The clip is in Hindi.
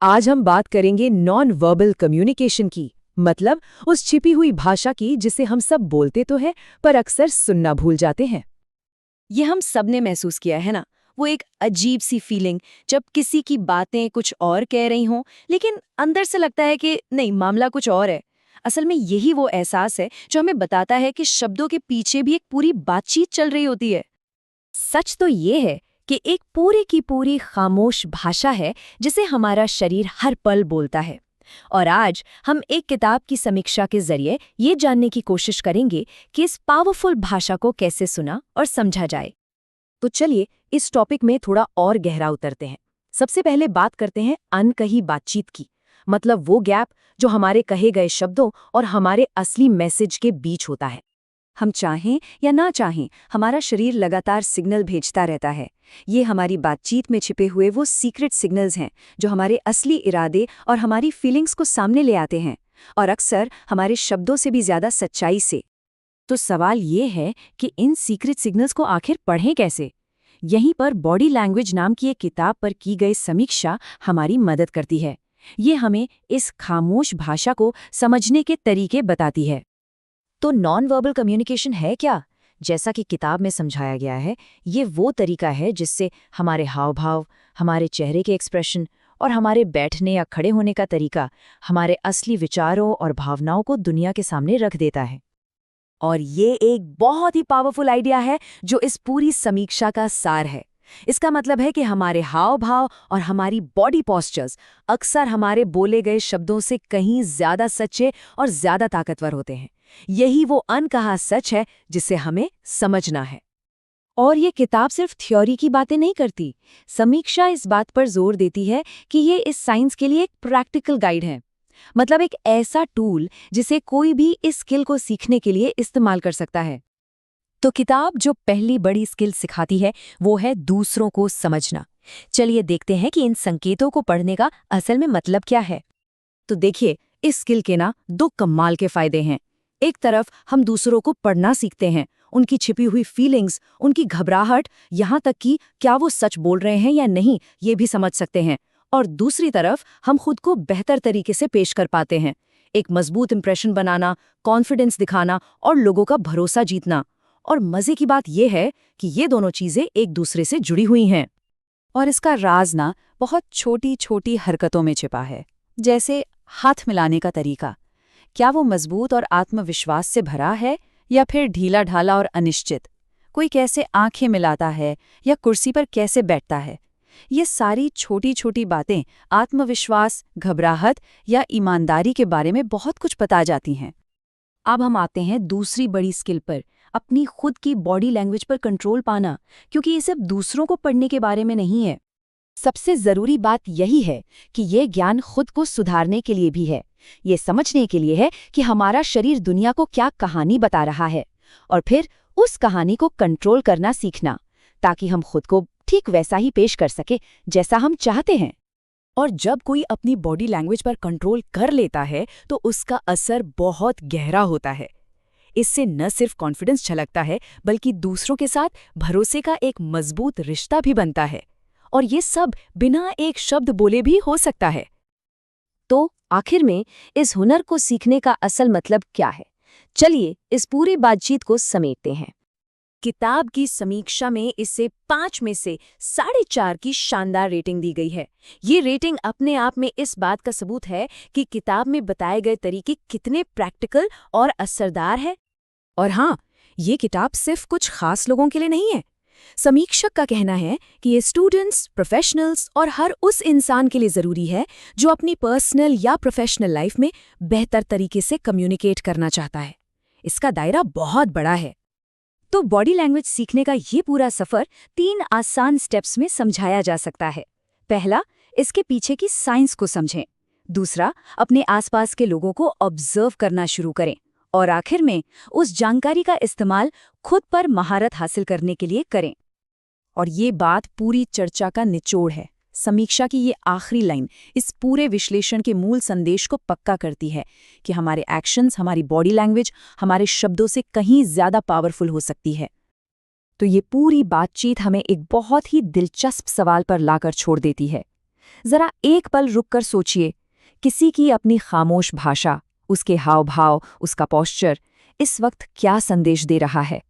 आज हम बात करेंगे नॉन वर्बल कम्युनिकेशन की, मतलब उस छिपी हुई भाषा की जिसे हम सब बोलते तो हैं पर अक्सर सुनना भूल जाते हैं। ये हम सब ने महसूस किया है ना। वो एक अजीब सी फीलिंग जब किसी की बातें कुछ और कह रही हों, लेकिन अंदर से लगता है कि नहीं, मामला कुछ और है। असल में यही वो एहसास है जो हमें बताता है कि शब्दों के पीछे भी एक पूरी बातचीत चल रही होती है। सच तो ये है कि एक पूरी की पूरी खामोश भाषा है जिसे हमारा शरीर हर पल बोलता है। और आज हम एक किताब की समीक्षा के जरिए ये जानने की कोशिश करेंगे कि इस पावरफुल भाषा को कैसे सुना और समझा जाए। तो चलिए इस टॉपिक में थोड़ा और गहरा उतरते हैं। सबसे पहले बात करते हैं अनकही बातचीत की, मतलब वो गैप जो हमारे कहे गए शब्दों और हमारे असली मैसेज के बीच होता है। हम चाहें या ना चाहें, हमारा शरीर लगातार सिग्नल भेजता रहता है। ये हमारी बातचीत में छिपे हुए वो सीक्रेट सिग्नल्स हैं जो हमारे असली इरादे और हमारी फीलिंग्स को सामने ले आते हैं, और अक्सर हमारे शब्दों से भी ज्यादा सच्चाई से। तो सवाल ये है कि इन सीक्रेट सिग्नल्स को आखिर पढ़ें कैसे? यहीं पर बॉडी लैंग्वेज नाम की एक किताब पर की गई समीक्षा हमारी मदद करती है। ये हमें इस खामोश भाषा को समझने के तरीके बताती है। तो नॉन वर्बल कम्युनिकेशन है क्या? जैसा कि किताब में समझाया गया है, ये वो तरीका है जिससे हमारे हाव भाव, हमारे चेहरे के एक्सप्रेशन और हमारे बैठने या खड़े होने का तरीका हमारे असली विचारों और भावनाओं को दुनिया के सामने रख देता है। और ये एक बहुत ही पावरफुल आइडिया है जो इस पूरी समीक्षा का सार है। इसका मतलब है कि हमारे हाव भाव और हमारी बॉडी पोस्चर्स अक्सर हमारे बोले गए शब्दों से कहीं ज्यादा सच्चे और ज्यादा ताकतवर होते हैं। यही वो अनकहा सच है जिसे हमें समझना है। और ये किताब सिर्फ थ्योरी की बातें नहीं करती। समीक्षा इस बात पर जोर देती है कि ये इस साइंस के लिए एक प्रैक्टिकल गाइड है, मतलब एक ऐसा टूल जिसे कोई भी इस स्किल को सीखने के लिए इस्तेमाल कर सकता है। तो किताब जो पहली बड़ी स्किल सिखाती है वो है दूसरों को समझना। चलिए देखते हैं कि इन संकेतों को पढ़ने का असल में मतलब क्या है। तो देखिए, इस स्किल के ना दो कमाल के फायदे हैं। एक तरफ हम दूसरों को पढ़ना सीखते हैं, उनकी छिपी हुई फीलिंग्स, उनकी घबराहट, यहाँ तक कि क्या वो सच बोल रहे हैं या नहीं, ये भी समझ सकते हैं। और दूसरी तरफ हम खुद को बेहतर तरीके से पेश कर पाते हैं, एक मजबूत इंप्रेशन बनाना, कॉन्फिडेंस दिखाना और लोगों का भरोसा जीतना। और मजे की बात यह है कि ये दोनों चीजें एक दूसरे से जुड़ी हुई हैं। और इसका राज ना बहुत छोटी छोटी हरकतों में छिपा है, जैसे हाथ मिलाने का तरीका। क्या वो मजबूत और आत्मविश्वास से भरा है या फिर ढीला ढाला और अनिश्चित? कोई कैसे आंखें मिलाता है या कुर्सी पर कैसे बैठता है? ये सारी छोटी छोटी बातें आत्मविश्वास, घबराहट या ईमानदारी के बारे में बहुत कुछ बता जाती हैं। अब हम आते हैं दूसरी बड़ी स्किल पर, अपनी खुद की बॉडी लैंग्वेज पर कंट्रोल पाना, क्योंकि ये सिर्फ दूसरों को पढ़ने के बारे में नहीं है। सबसे जरूरी बात यही है कि ये ज्ञान खुद को सुधारने के लिए भी है। ये समझने के लिए है कि हमारा शरीर दुनिया को क्या कहानी बता रहा है, और फिर उस कहानी को कंट्रोल करना सीखना, ताकि हम खुद को ठीक वैसा ही पेश कर सके जैसा हम चाहते हैं। और जब कोई अपनी बॉडी लैंग्वेज पर कंट्रोल कर लेता है तो उसका असर बहुत गहरा होता है। इससे न सिर्फ कॉन्फिडेंस झलकता है, बल्कि दूसरों के साथ भरोसे का एक मजबूत रिश्ता भी बनता है। और ये सब बिना एक शब्द बोले भी हो सकता है। तो आखिर में इस हुनर को सीखने का असल मतलब क्या है? चलिए इस पूरी बातचीत को समेटते हैं। किताब की समीक्षा में इसे 5 में से 4.5 की शानदार रेटिंग दी गई है। ये रेटिंग अपने आप में इस बात का सबूत है कि किताब में बताए गए तरीके कितने प्रैक्टिकल और असरदार है। और हाँ, ये किताब सिर्फ कुछ खास लोगों के लिए नहीं है। समीक्षक का कहना है कि ये स्टूडेंट्स, प्रोफेशनल्स और हर उस इंसान के लिए ज़रूरी है जो अपनी पर्सनल या प्रोफेशनल लाइफ में बेहतर तरीके से कम्युनिकेट करना चाहता है। इसका दायरा बहुत बड़ा है। तो बॉडी लैंग्वेज सीखने का ये पूरा सफ़र 3 आसान स्टेप्स में समझाया जा सकता है। पहला, इसके पीछे की साइंस को समझें। दूसरा, अपने आसपास के लोगों को ऑब्जर्व करना शुरू करें। और आखिर में उस जानकारी का इस्तेमाल खुद पर महारत हासिल करने के लिए करें। और ये बात पूरी चर्चा का निचोड़ है। समीक्षा की ये आखिरी लाइन इस पूरे विश्लेषण के मूल संदेश को पक्का करती है कि हमारे एक्शंस, हमारी बॉडी लैंग्वेज हमारे शब्दों से कहीं ज्यादा पावरफुल हो सकती है। तो ये पूरी बातचीत हमें एक बहुत ही दिलचस्प सवाल पर लाकर छोड़ देती है। जरा एक पल रुककर सोचिए, किसी की अपनी खामोश भाषा, उसके हाव भाव, उसका पोस्चर इस वक्त क्या संदेश दे रहा है?